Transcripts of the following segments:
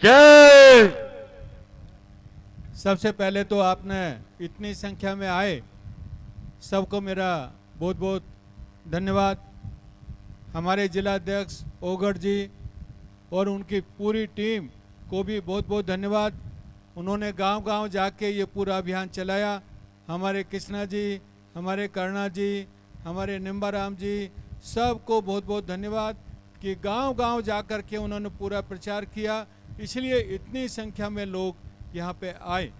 जय। सबसे पहले तो आपने इतनी संख्या में आए, सबको मेरा बहुत बहुत धन्यवाद। हमारे जिला अध्यक्ष ओगढ़ जी और उनकी पूरी टीम को भी बहुत बहुत धन्यवाद। उन्होंने गांव-गांव जाके ये पूरा अभियान चलाया। हमारे कृष्णा जी, हमारे करुणा जी, हमारे निम्बाराम जी, सबको बहुत बहुत धन्यवाद कि गांव-गांव जाकर के उन्होंने पूरा प्रचार किया, इसलिए इतनी संख्या में लोग यहाँ पे आए।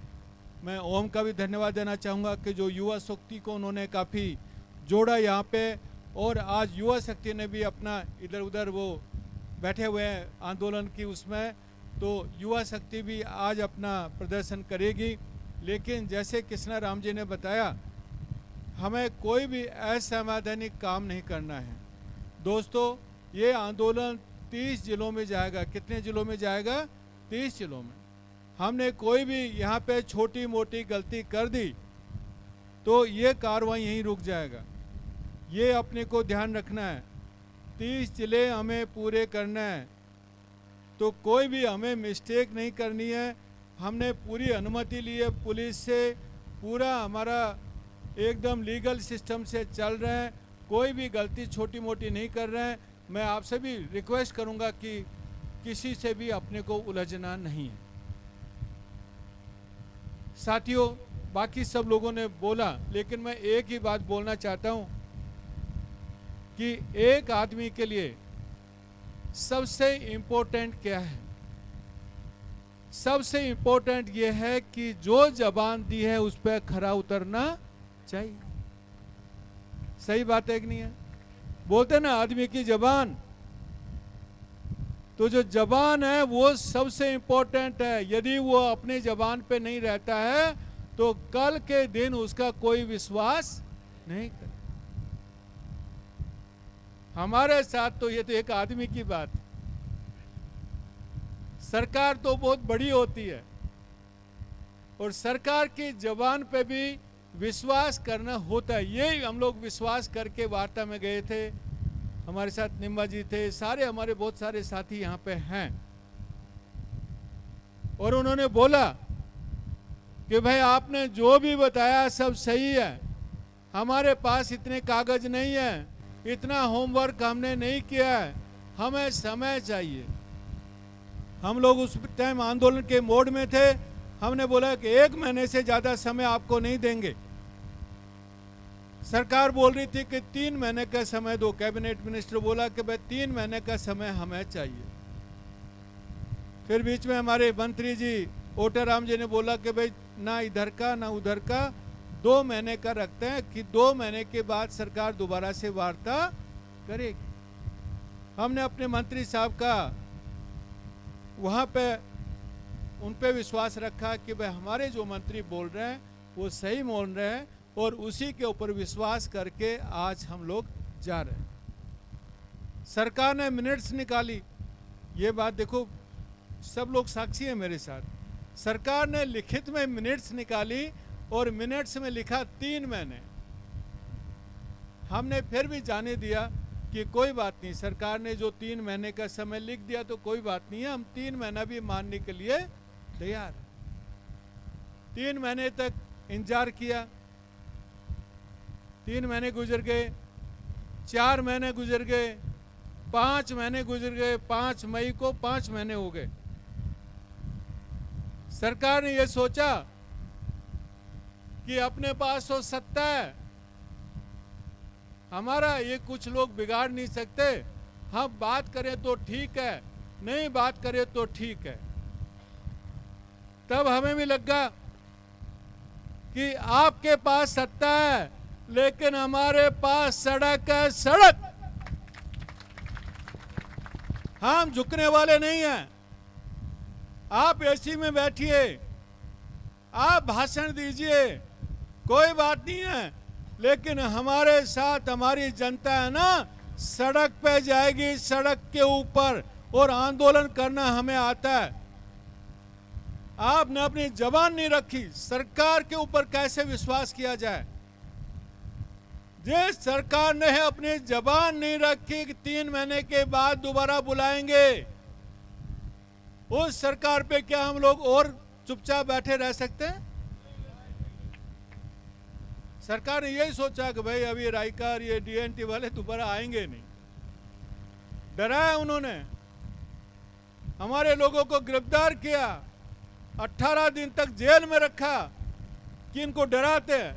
मैं ओम का भी धन्यवाद देना चाहूँगा कि जो युवा शक्ति को उन्होंने काफ़ी जोड़ा यहाँ पे, और आज युवा शक्ति ने भी अपना इधर उधर वो बैठे हुए हैं आंदोलन की उसमें, तो युवा शक्ति भी आज अपना प्रदर्शन करेगी। लेकिन जैसे कृष्णा राम जी ने बताया, हमें कोई भी असंवैधानिक काम नहीं करना है। दोस्तों, ये आंदोलन 30 जिलों में जाएगा। कितने जिलों में जाएगा? 30 जिलों में। हमने कोई भी यहाँ पे छोटी मोटी गलती कर दी तो ये कार्रवाई यहीं रुक जाएगा। ये अपने को ध्यान रखना है। 30 जिले हमें पूरे करना है, तो कोई भी हमें मिस्टेक नहीं करनी है। हमने पूरी अनुमति ली है पुलिस से, पूरा हमारा एकदम लीगल सिस्टम से चल रहे हैं, कोई भी गलती छोटी मोटी नहीं कर रहे हैं। मैं आपसे भी रिक्वेस्ट करूंगा कि किसी से भी अपने को उलझना नहीं है। साथियों, बाकी सब लोगों ने बोला, लेकिन मैं एक ही बात बोलना चाहता हूं कि एक आदमी के लिए सबसे इम्पोर्टेंट क्या है? सबसे इम्पोर्टेंट ये है कि जो जबान दी है उस पर खरा उतरना चाहिए। सही बात है कि नहीं है? बोलते ना आदमी की जबान, तो जो जबान है वो सबसे इम्पोर्टेंट है। यदि वो अपनी जबान पे नहीं रहता है तो कल के दिन उसका कोई विश्वास नहीं कर। हमारे साथ तो ये तो एक आदमी की बात। सरकार तो बहुत बड़ी होती है और सरकार की जबान पे भी विश्वास करना होता है। यही हम लोग विश्वास करके वार्ता में गए थे। हमारे साथ निम्बा जी थे, सारे हमारे बहुत सारे साथी यहाँ पे हैं, और उन्होंने बोला कि भाई आपने जो भी बताया सब सही है, हमारे पास इतने कागज नहीं है, इतना होमवर्क हमने नहीं किया है, हमें समय चाहिए। हम लोग उस टाइम आंदोलन के मोड में थे। हमने बोला कि 1 महीने से ज़्यादा समय आपको नहीं देंगे। सरकार बोल रही थी कि 3 महीने का समय दो। कैबिनेट मिनिस्टर बोला कि भाई 3 महीने का समय हमें चाहिए। फिर बीच में हमारे मंत्री जी ओटाराम जी ने बोला कि भाई ना इधर का ना उधर का, 2 महीने का रखते हैं कि 2 महीने के बाद सरकार दोबारा से वार्ता करेगी। हमने अपने मंत्री साहब का वहाँ पे उन पे विश्वास रखा कि भाई हमारे जो मंत्री बोल रहे हैं वो सही बोल रहे हैं, और उसी के ऊपर विश्वास करके आज हम लोग जा रहे हैं। सरकार ने मिनट्स निकाली, ये बात देखो, सब लोग साक्षी हैं मेरे साथ। सरकार ने लिखित में मिनट्स निकाली और मिनट्स में लिखा 3 महीने। हमने फिर भी जाने दिया कि कोई बात नहीं, सरकार ने जो 3 महीने का समय लिख दिया तो कोई बात नहीं है, हम 3 महीना भी मानने के लिए तैयार। 3 महीने तक इंतजार किया। 3 महीने गुजर गए, 4 महीने गुजर गए, 5 महीने गुजर गए। 5 मई को 5 महीने हो गए। सरकार ने यह सोचा कि अपने पास तो सत्ता है, हमारा ये कुछ लोग बिगाड़ नहीं सकते, हम बात करें तो ठीक है, नहीं बात करें तो ठीक है। तब हमें भी लगा कि आपके पास सत्ता है लेकिन हमारे पास सड़क है, सड़क। हम झुकने वाले नहीं हैं। आप एसी में बैठिए, आप भाषण दीजिए, कोई बात नहीं है, लेकिन हमारे साथ हमारी जनता है ना, सड़क पे जाएगी, सड़क के ऊपर, और आंदोलन करना हमें आता है। आपने अपनी जबान नहीं रखी, सरकार के ऊपर कैसे विश्वास किया जाए? जिस सरकार ने अपनी जबान नहीं रखी कि 3 महीने के बाद दोबारा बुलाएंगे, उस सरकार पे क्या हम लोग और चुपचाप बैठे रह सकते हैं? सरकार ने यही सोचा कि भाई अभी राइकर ये डीएनटी वाले दोबारा आएंगे नहीं, डराया उन्होंने, हमारे लोगों को गिरफ्तार किया, 18 दिन तक जेल में रखा कि इनको डराते हैं।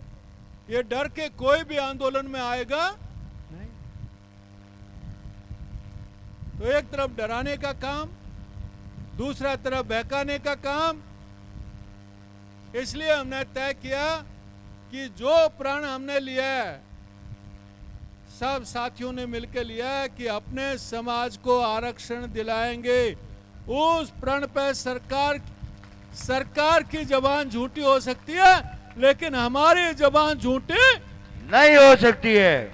ये डर के कोई भी आंदोलन में आएगा नहीं। तो एक तरफ डराने का काम, दूसरा तरफ बहकाने का काम। इसलिए हमने तय किया कि जो प्रण हमने लिया है, सब साथियों ने मिलकर लिया है कि अपने समाज को आरक्षण दिलाएंगे। उस प्रण पर सरकार की जबान झूठी हो सकती है, लेकिन हमारी जबान झूठी नहीं हो सकती है।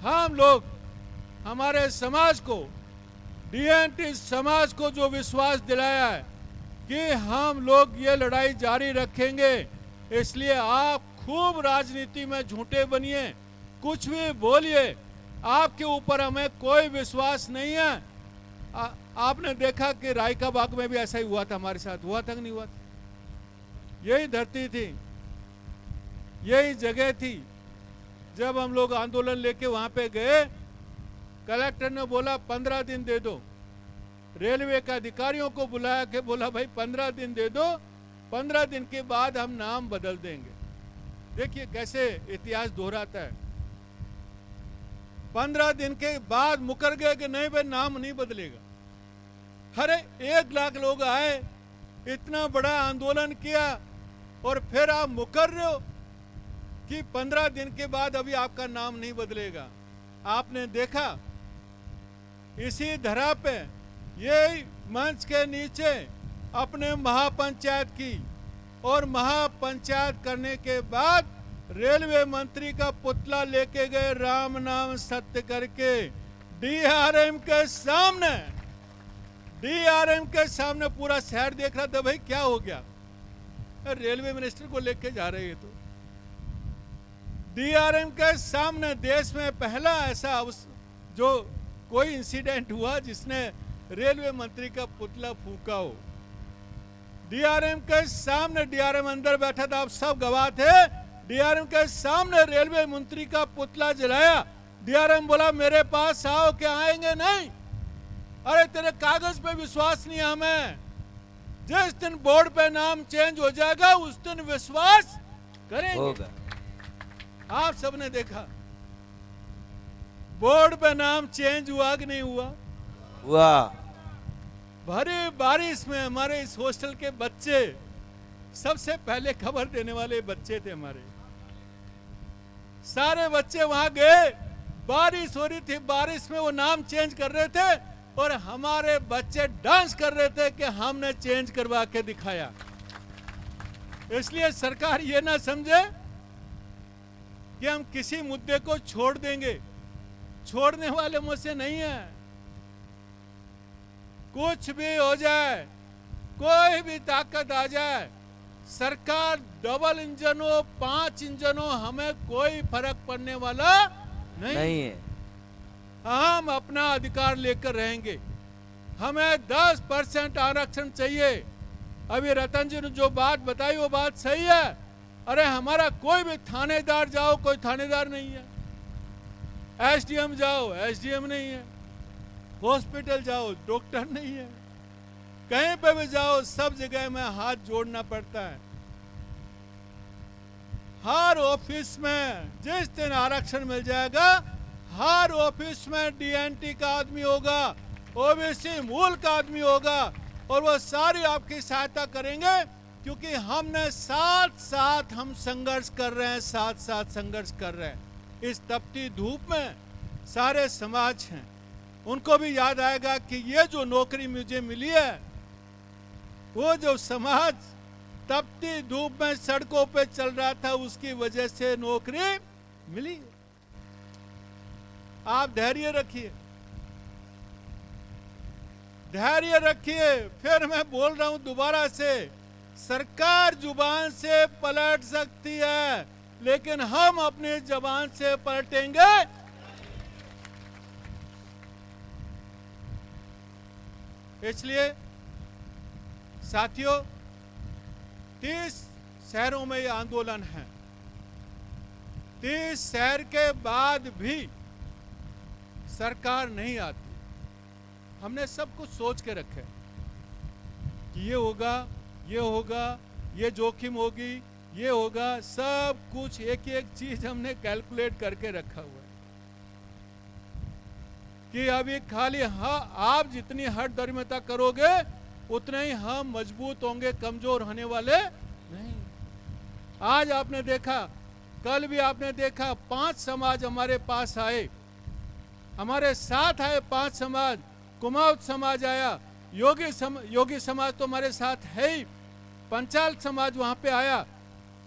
हम लोग हमारे समाज को, डीएनटी समाज को जो विश्वास दिलाया है कि हम लोग ये लड़ाई जारी रखेंगे, इसलिए आप खूब राजनीति में झूठे बनिए, कुछ भी बोलिए, आपके ऊपर हमें कोई विश्वास नहीं है। आपने देखा कि रायका बाग में भी ऐसा ही हुआ था, हमारे साथ हुआ था कि नहीं हुआ था? यही धरती थी, यही जगह थी। जब हम लोग आंदोलन लेके वहां पे गए, कलेक्टर ने बोला 15 दिन दे दो, रेलवे के अधिकारियों को बुलाया के बोला भाई 15 दिन दे दो, 15 दिन के बाद हम नाम बदल देंगे। देखिए कैसे इतिहास दोहराता है। 15 दिन के बाद मुकर गए कि नहीं भाई नाम नहीं बदलेगा। अरे 1 लाख लोग आए, इतना बड़ा आंदोलन किया, और फिर आप मुकर रहे हो कि 15 दिन के बाद अभी आपका नाम नहीं बदलेगा। आपने देखा इसी धरा पे, ये मंच के नीचे अपने महापंचायत की, और महापंचायत करने के बाद रेलवे मंत्री का पुतला लेके गए राम नाम सत्य करके डीआरएम के सामने। डीआरएम के सामने पूरा शहर देख रहा था, भाई क्या हो गया, रेलवे मिनिस्टर को लेके जा रहे हैं। तो डीआरएम के सामने देश में पहला ऐसा जो कोई इंसिडेंट हुआ जिसने रेलवे मंत्री का पुतला फूका हो। डीआरएम के सामने, डीआरएम अंदर बैठा था, आप सब गवाह थे। डीआरएम के सामने रेलवे मंत्री का पुतला जलाया। डीआरएम बोला मेरे पास आओ, क्या आएंगे नहीं? अरे तेरे कागज पे विश्वास नहीं है हमें, जिस दिन बोर्ड पे नाम चेंज हो जाएगा उस दिन विश्वास करेंगे। आप सबने देखा बोर्ड पे नाम चेंज हुआ कि नहीं हुआ? हुआ। भारी बारिश में हमारे इस हॉस्टल के बच्चे सबसे पहले खबर देने वाले बच्चे थे। हमारे सारे बच्चे वहां गए, बारिश हो रही थी, बारिश में वो नाम चेंज कर रहे थे, और हमारे बच्चे डांस कर रहे थे कि हमने चेंज करवा के दिखाया। इसलिए सरकार ये ना समझे कि हम किसी मुद्दे को छोड़ देंगे, छोड़ने वाले मुझसे नहीं है। कुछ भी हो जाए, कोई भी ताकत आ जाए, सरकार डबल इंजन हो, 5 इंजन हो, हमें कोई फर्क पड़ने वाला नहीं है। हम अपना अधिकार लेकर रहेंगे। हमें 10% आरक्षण चाहिए। अभी रतन जी ने जो बात बताई वो बात सही है। अरे हमारा कोई भी थानेदार जाओ, कोई थानेदार नहीं है। एसडीएम जाओ, एसडीएम नहीं है। हॉस्पिटल जाओ, डॉक्टर नहीं है। कहीं पे भी जाओ, सब जगह में हाथ जोड़ना पड़ता है। हर ऑफिस में जिस दिन आरक्षण मिल जाएगा, हर ऑफिस में डीएनटी का आदमी होगा, ओबीसी मूल का आदमी होगा, और वो सारी आपकी सहायता करेंगे, क्योंकि हमने साथ साथ हम संघर्ष कर रहे हैं, साथ साथ संघर्ष कर रहे हैं। इस तपती धूप में सारे समाज हैं, उनको भी याद आएगा कि ये जो नौकरी मुझे मिली है, वो जो समाज तपती धूप में सड़कों पे चल रहा था, उसकी वजह से नौकरी मिली। आप धैर्य रखिए, धैर्य रखिए। फिर मैं बोल रहा हूं दोबारा से, सरकार जुबान से पलट सकती है, लेकिन हम अपनी जुबान से पलटेंगे। इसलिए साथियों, 30 शहरों में ये आंदोलन है। 30 शहर के बाद भी सरकार नहीं आती। हमने सब कुछ सोच के रखे कि ये होगा, ये होगा, ये जोखिम होगी, ये होगा, सब कुछ एक एक चीज हमने कैलकुलेट करके रखा हुआ है कि अभी खाली आप जितनी हट दरिमता करोगे उतने ही हम मजबूत होंगे, कमजोर होने वाले नहीं। आज आपने देखा, कल भी आपने देखा, 5 समाज हमारे पास आए, हमारे साथ आए 5 समाज। कुमाऊं समाज आया, योगी समाज तो हमारे साथ है ही, पंचाल समाज वहां पे आया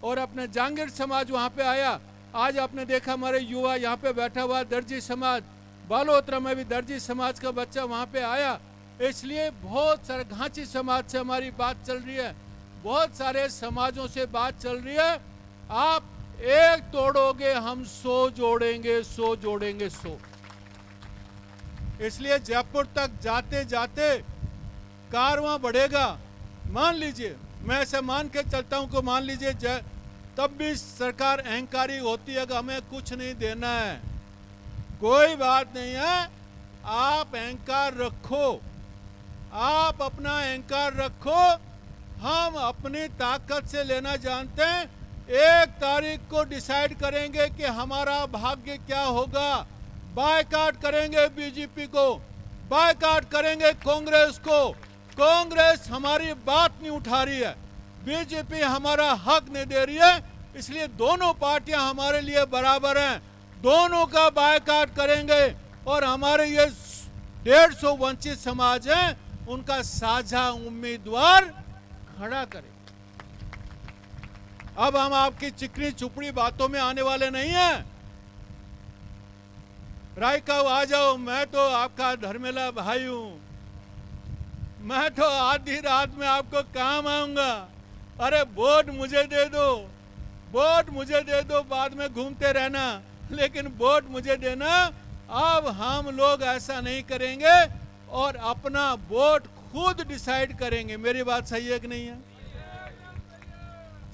और अपने जांगीर समाज वहां पे आया। आज आपने देखा हमारे युवा यहाँ पे बैठा हुआ, दर्जी समाज, बालोतरा में भी दर्जी समाज का बच्चा वहां पे आया। इसलिए बहुत सारे घांची समाज से हमारी बात चल रही है, बहुत सारे समाजों से बात चल रही है। आप एक तोड़ोगे हम 100 जोड़ेंगे, 100 जोड़ेंगे 100। इसलिए जयपुर तक जाते जाते कारवां बढ़ेगा। मान लीजिए, मैं ऐसे मान के चलता हूं कि मान लीजिए तब भी सरकार अहंकारी होती है कि हमें कुछ नहीं देना है। कोई बात नहीं है, आप अहंकार रखो, आप अपना अहंकार रखो। हम अपनी ताकत से लेना जानते हैं। 1 तारीख को डिसाइड करेंगे कि हमारा भाग्य क्या होगा। बायकॉट करेंगे बीजेपी को, बायकॉट करेंगे कांग्रेस को। कांग्रेस हमारी बात नहीं उठा रही है, बीजेपी हमारा हक नहीं दे रही है, इसलिए दोनों पार्टियां हमारे लिए बराबर हैं। दोनों का बायकॉट करेंगे और हमारे ये 150 वंचित समाज हैं, उनका साझा उम्मीदवार खड़ा करें। अब हम आपकी चिकनी चुपड़ी बातों में आने वाले नहीं हैं। रायका आ जाओ, मैं तो आपका धर्मेला भाई हूं, मैं तो आधी रात में आपको काम आऊंगा। अरे वोट मुझे दे दो, वोट मुझे दे दो, बाद में घूमते रहना, लेकिन वोट मुझे देना। अब हम लोग ऐसा नहीं करेंगे और अपना वोट खुद डिसाइड करेंगे। मेरी बात सही है कि नहीं है?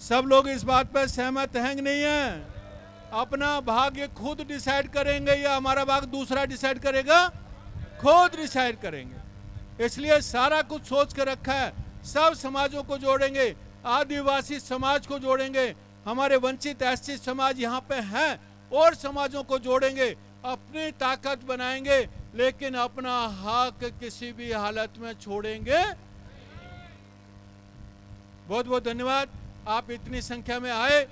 सब लोग इस बात पर सहमत हैं कि नहीं है? अपना भाग्य खुद डिसाइड करेंगे या हमारा भाग्य दूसरा डिसाइड करेगा? खुद डिसाइड करेंगे। इसलिए सारा कुछ सोच के रखा है। सब समाजों को जोड़ेंगे, आदिवासी समाज को जोड़ेंगे, हमारे वंचित एससी समाज यहाँ पे हैं, और समाजों को जोड़ेंगे, अपनी ताकत बनाएंगे, लेकिन अपना हक किसी भी हालत में छोड़ेंगे। बहुत बहुत धन्यवाद। आप इतनी संख्या में आए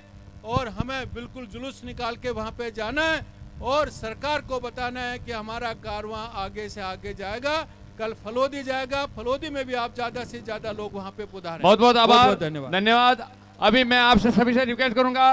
और हमें बिल्कुल जुलूस निकाल के वहां पे जाना है और सरकार को बताना है कि हमारा कारवां आगे से आगे जाएगा। कल फलोदी जाएगा, फलोदी में भी आप ज्यादा से ज्यादा लोग वहां पे पधारें। बहुत बहुत आभार, धन्यवाद। धन्यवाद। अभी मैं आपसे सभी से रिक्वेस्ट करूंगा।